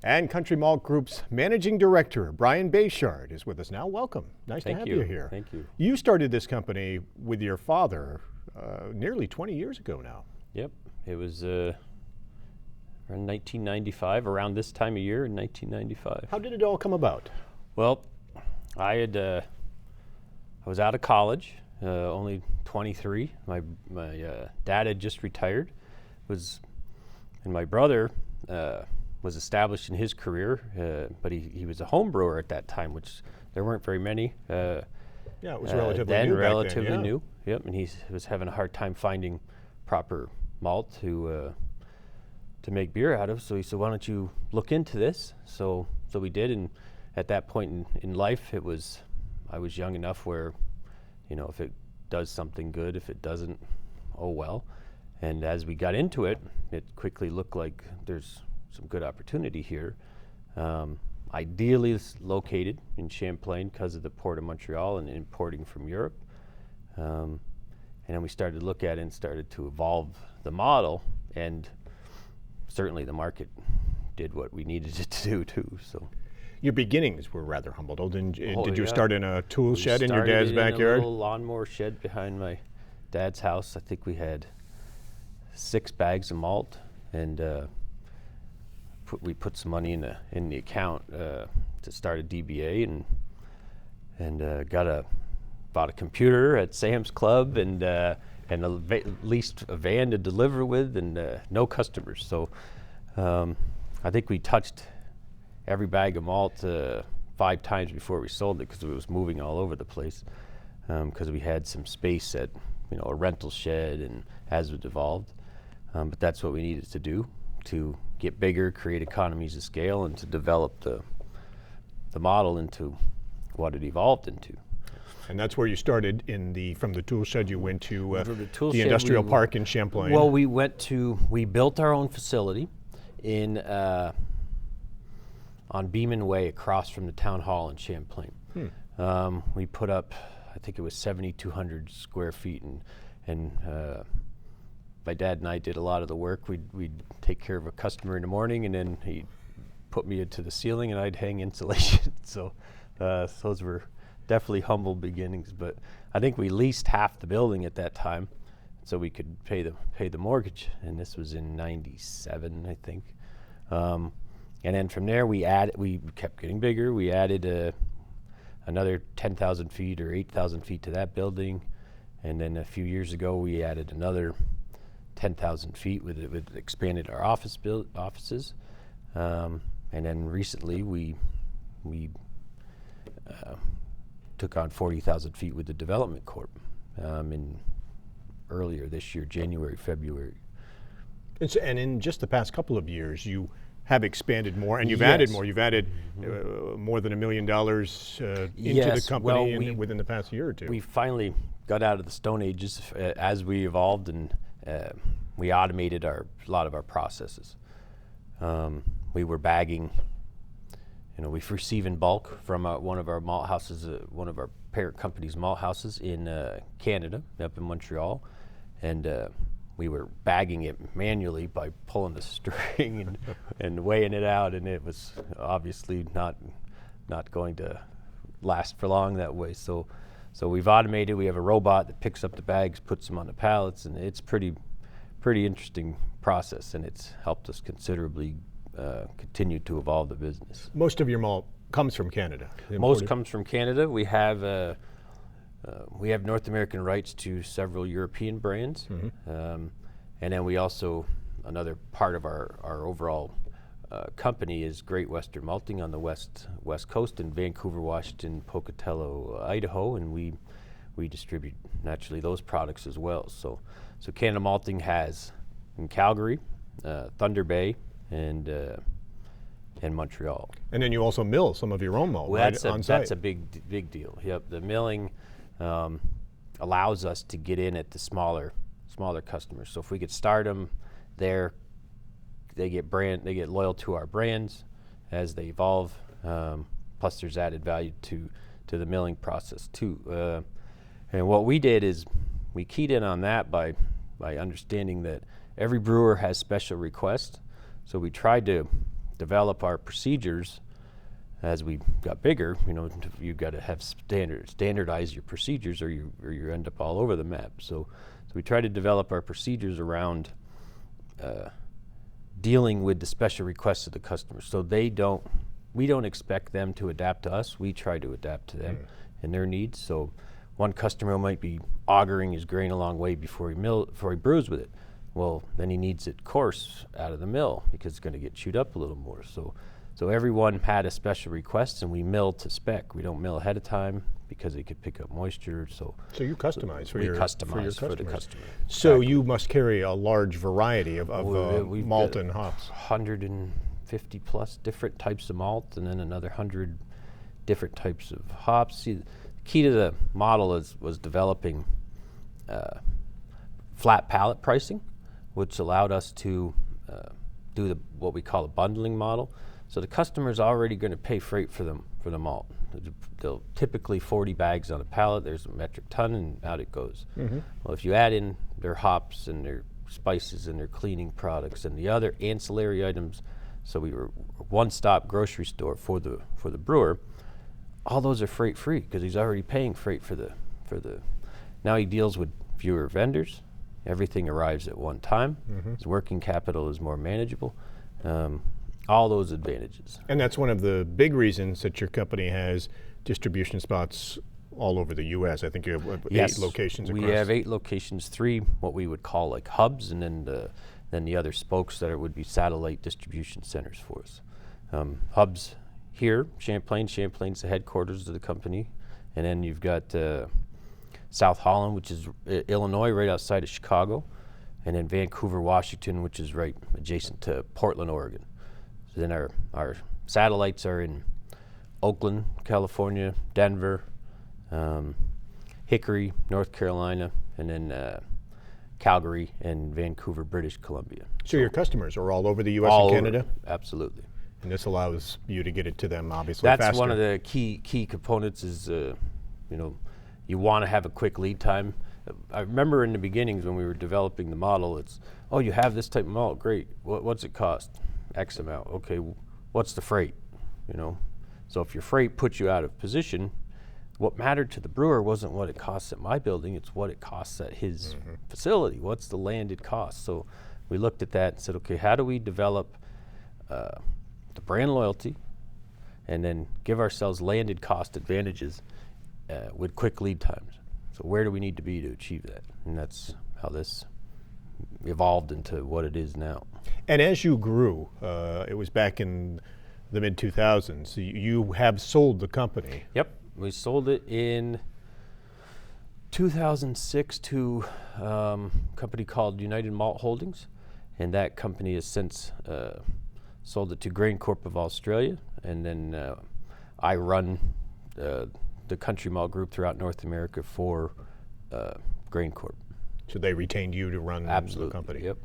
And Country Malt Group's Managing Director, Brian Bayshard, is with us now. Welcome. Nice to have you here. Thank you. You started this company with your father nearly 20 years ago now. Yep. It was around 1995, around this time of year in 1995. How did it all come about? Well, I was out of college, only 23. My dad had just retired, and my brother was established in his career, but he was a home brewer at that time, which there weren't very many. Yeah, it was relatively new relatively back then, yeah. new. Yep, and he was having a hard time finding proper malt to make beer out of. So he said, "Why don't you look into this?" So we did, and at that point in life, I was young enough where, if it does something good, if it doesn't, oh well. And as we got into it, it quickly looked like there's some good opportunity here. Ideally it's located in Champlain because of the Port of Montreal and importing from Europe. And then we started to look at it and started to evolve the model, and certainly the market did what we needed it to do too. So your beginnings were rather humble, though. Did you yeah. start in a tool shed in your dad's backyard? A little lawnmower shed behind my dad's house. I think we had 6 bags of malt, and we put some money in the account to start a DBA, and bought a computer at Sam's Club, and leased a van to deliver with, and no customers. So I think we touched every bag of malt 5 times before we sold it, because it was moving all over the place, because we had some space at a rental shed, and as it evolved. But that's what we needed to do to get bigger, create economies of scale, and to develop the model into what it evolved into. And that's where you started from the tool shed. You went to the shed, industrial park in Champlain. Well, we built our own facility on Beeman Way, across from the town hall in Champlain. We put up, I think it was 7,200 square feet, and my dad and I did a lot of the work. We'd take care of a customer in the morning, and then he'd put me into the ceiling, and I'd hang insulation. So those were definitely humble beginnings. But I think we leased half the building at that time, so we could pay the mortgage. And this was in '97, I think. And then from there, we kept getting bigger. We added another 10,000 feet or 8,000 feet to that building, and then a few years ago, we added another 10,000 feet with expanded our offices, and then recently we took on 40,000 feet with the Development Corp earlier this year, January, February. And in just the past couple of years, you have expanded more, and you've added more. You've added more than $1 million into the company within the past year or two. We finally got out of the Stone Ages as we evolved, and we automated a lot of our processes. We were bagging, we receive in bulk from one of our malt houses, one of our parent company's malt houses in Canada, up in Montreal, and we were bagging it manually by pulling the string and weighing it out, and it was obviously not going to last for long that way. So we've automated. We have a robot that picks up the bags, puts them on the pallets, and it's pretty interesting process, and it's helped us considerably continue to evolve the business. Most of your malt comes from Canada. Most comes from Canada. We have North American rights to several European brands, and then we also, another part of our overall company is Great Western Malting on the west coast in Vancouver, Washington, Pocatello, Idaho, and we distribute naturally those products as well. So Canada Malting has in Calgary, Thunder Bay, and Montreal. And then you also mill some of your own malt, well, right, on site. That's a big deal. Yep, the milling allows us to get in at the smaller customers. So if we could start them there, they get loyal to our brands as they evolve. Plus, there's added value to the milling process too. And what we did is we keyed in on that by understanding that every brewer has special requests. So we tried to develop our procedures as we got bigger. You've got to have standardize your procedures, or you end up all over the map. So we try to develop our procedures around dealing with the special requests of the customers. So we don't expect them to adapt to us. We try to adapt to them and their needs. So one customer might be augering his grain a long way before he brews with it. Well, then he needs it coarse out of the mill because it's going to get chewed up a little more. So everyone had a special request, and we mill to spec. We don't mill ahead of time because they could pick up moisture. So you customize for your customers. For the customer. So exactly. You must carry a large variety of malt and hops. 150 plus different types of malt, and then another 100 different types of hops. See, the key to the model was developing flat pallet pricing, which allowed us to do what we call a bundling model. So the customer's already going to pay freight for the malt. They'll typically 40 bags on a pallet. There's a metric ton, and out it goes. Mm-hmm. Well, if you add in their hops and their spices and their cleaning products and the other ancillary items, so we were a one-stop grocery store for the brewer. All those are freight free because he's already paying freight for the. Now he deals with fewer vendors. Everything arrives at one time. Mm-hmm. His working capital is more manageable. All those advantages. And that's one of the big reasons that your company has distribution spots all over the U.S. I think you have 8 locations across. We have 8 locations, 3 what we would call like hubs, and then the other spokes that would be satellite distribution centers for us. Hubs here, Champlain's the headquarters of the company. And then you've got South Holland, which is Illinois, right outside of Chicago. And then Vancouver, Washington, which is right adjacent to Portland, Oregon. So then our satellites are in Oakland, California, Denver, Hickory, North Carolina, and then Calgary and Vancouver, British Columbia. So your customers are all over the U.S. and Canada? Absolutely. And this allows you to get it to them, obviously, faster. That's one of the key components is, you want to have a quick lead time. I remember in the beginnings when we were developing the model, it's, you have this type of malt, great. What's it cost? X amount. Okay, what's the freight? So if your freight puts you out of position, what mattered to the brewer wasn't what it costs at my building, it's what it costs at his facility. What's the landed cost? So we looked at that and said, okay, how do we develop the brand loyalty and then give ourselves landed cost advantages with quick lead times? So where do we need to be to achieve that? And that's how this evolved into what it is now. And as you grew, it was back in the mid-2000s, you have sold the company. Yep, we sold it in 2006 to a company called United Malt Holdings, and that company has since sold it to Grain Corp of Australia, and then I run the Country Malt Group throughout North America for Grain Corp. So they retained you to run Absolutely. The company? Yep.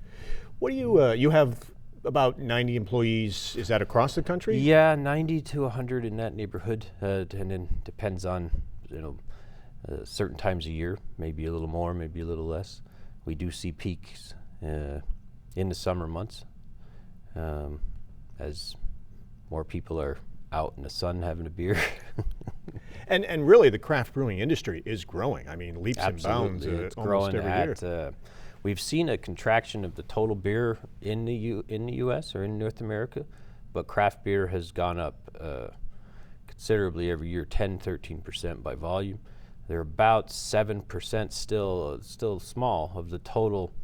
What do you have about 90 employees, is that across the country? Yeah, 90 to 100 in that neighborhood, and then depends on, certain times a year, maybe a little more, maybe a little less. We do see peaks in the summer months as more people are out in the sun having a beer. And really the craft brewing industry is growing. I mean, leaps Absolutely. and bounds it's almost growing every year. We've seen a contraction of the total beer in the U.S. or in North America, but craft beer has gone up considerably every year, 10-13% by volume. They're about 7% still small of the total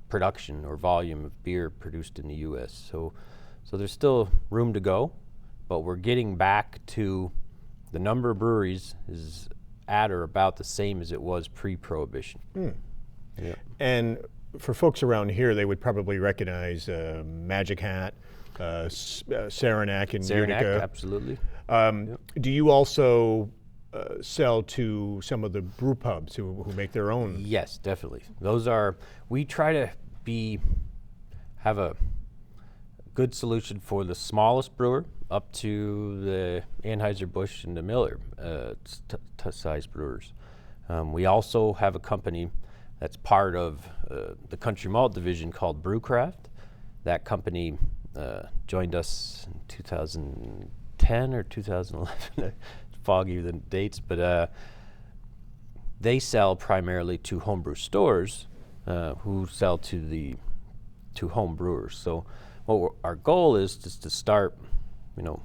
production or volume of beer produced in the U.S. So there's still room to go, but we're getting back to the number of breweries is at or about the same as it was pre-Prohibition. Mm. Yeah. And for folks around here, they would probably recognize Magic Hat, Saranac and Utica. Absolutely. Yep. Do you also sell to some of the brew pubs who make their own? Yes, definitely. We try to have a good solution for the smallest brewer up to the Anheuser-Busch and the Miller size brewers. We also have a company that's part of the Country Malt division called Brewcraft. That company joined us in 2010 or 2011, foggy the dates, but they sell primarily to homebrew stores who sell to home brewers. So our goal is just to start, you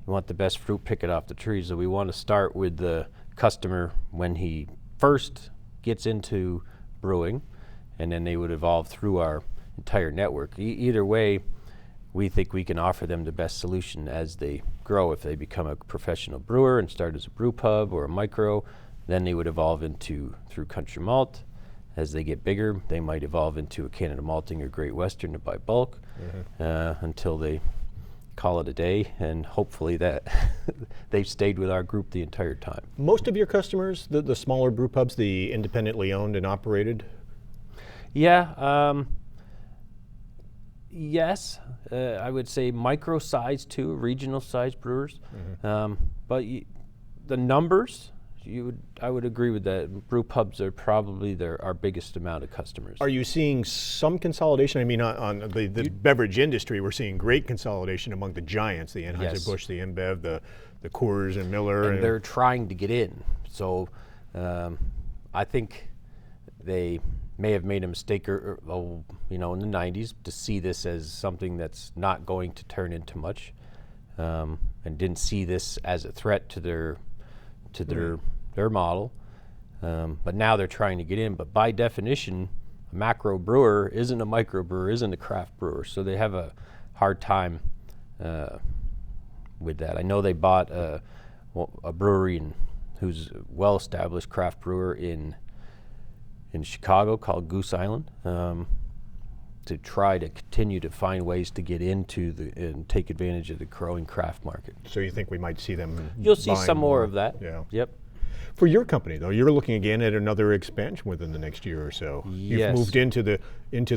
want the best fruit, pick it off the tree. So we want to start with the customer when he first gets into brewing, and then they would evolve through our entire network. Either way, we think we can offer them the best solution as they grow. If they become a professional brewer and start as a brew pub or a micro, then they would evolve through Country Malt. As they get bigger, they might evolve into a Canada Malting or Great Western to buy bulk, until they call it a day, and hopefully that they've stayed with our group the entire time. Most of your customers, the smaller brew pubs, the independently owned and operated? Yeah, yes, I would say micro size too, regional size brewers. But the numbers, I would agree with that. Brew pubs are probably our biggest amount of customers. Are you seeing some consolidation? I mean, on the beverage industry, we're seeing great consolidation among the giants, the Anheuser-Busch, the InBev, the Coors and Miller. And they're trying to get in. So I think they may have made a mistake in the 90s to see this as something that's not going to turn into much, and didn't see this as a threat to their model, but now they're trying to get in. But by definition, a macro brewer isn't a micro brewer, isn't a craft brewer, so they have a hard time with that. I know they bought a brewery who's a well-established craft brewer in Chicago called Goose Island, to try to continue to find ways to get into and take advantage of the growing craft market. So you think we might see them? You'll see some more of that. Yeah. Yep. For your company, though, you're looking again at another expansion within the next year or so. Yes. You've moved into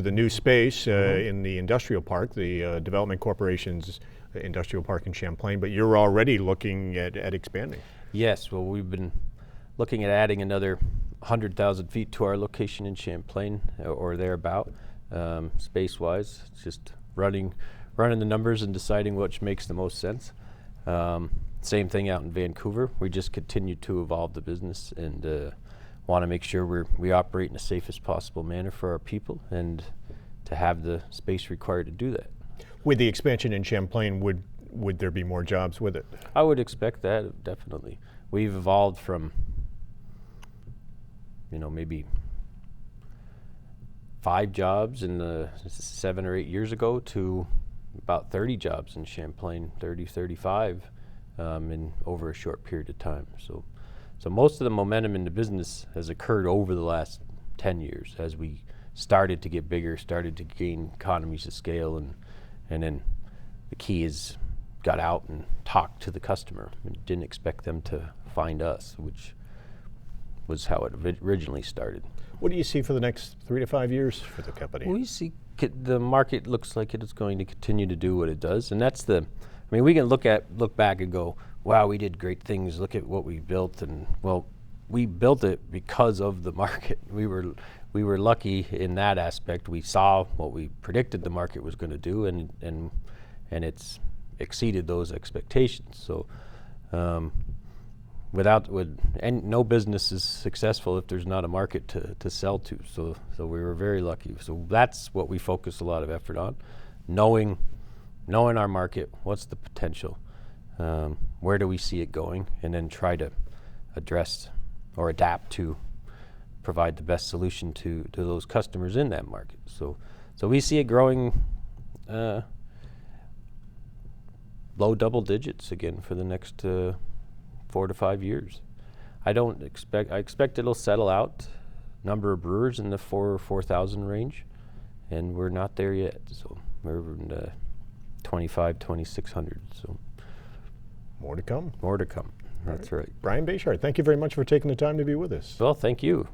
the new space in the industrial park, the Development Corporation's industrial park in Champlain, but you're already looking at expanding. Yes. Well, we've been looking at adding another 100,000 feet to our location in Champlain or thereabout. Space-wise, it's just running the numbers and deciding which makes the most sense. Same thing out in Vancouver. We just continue to evolve the business and want to make sure we operate in the safest possible manner for our people and to have the space required to do that. With the expansion in Champlain, would there be more jobs with it? I would expect that, definitely. We've evolved from maybe 5 jobs in 7 or 8 years ago to about 30 jobs in Champlain, 30, 35 in over a short period of time. So most of the momentum in the business has occurred over the last 10 years as we started to get bigger, started to gain economies of scale, and then the key is got out and talked to the customer and didn't expect them to find us, which was how it originally started. What do you see for the next 3 to 5 years for the company? We see the market looks like it is going to continue to do what it does, and that's we can look back and go, wow, we did great things. Look at what we built, and well, we built it because of the market. We were lucky in that aspect. We saw what we predicted the market was going to do, and it's exceeded those expectations. So. No business is successful if there's not a market to sell to. So we were very lucky. So that's what we focus a lot of effort on, knowing our market, what's the potential, where do we see it going, and then try to address or adapt to provide the best solution to those customers in that market. So we see it growing low double digits again for the next 4 to 5 years. I expect it'll settle out, number of brewers in the 4,000 range, and we're not there yet. So we're in the 2,600. So more to come. More to come. That's right. Brian Bayshard, thank you very much for taking the time to be with us. Well, thank you.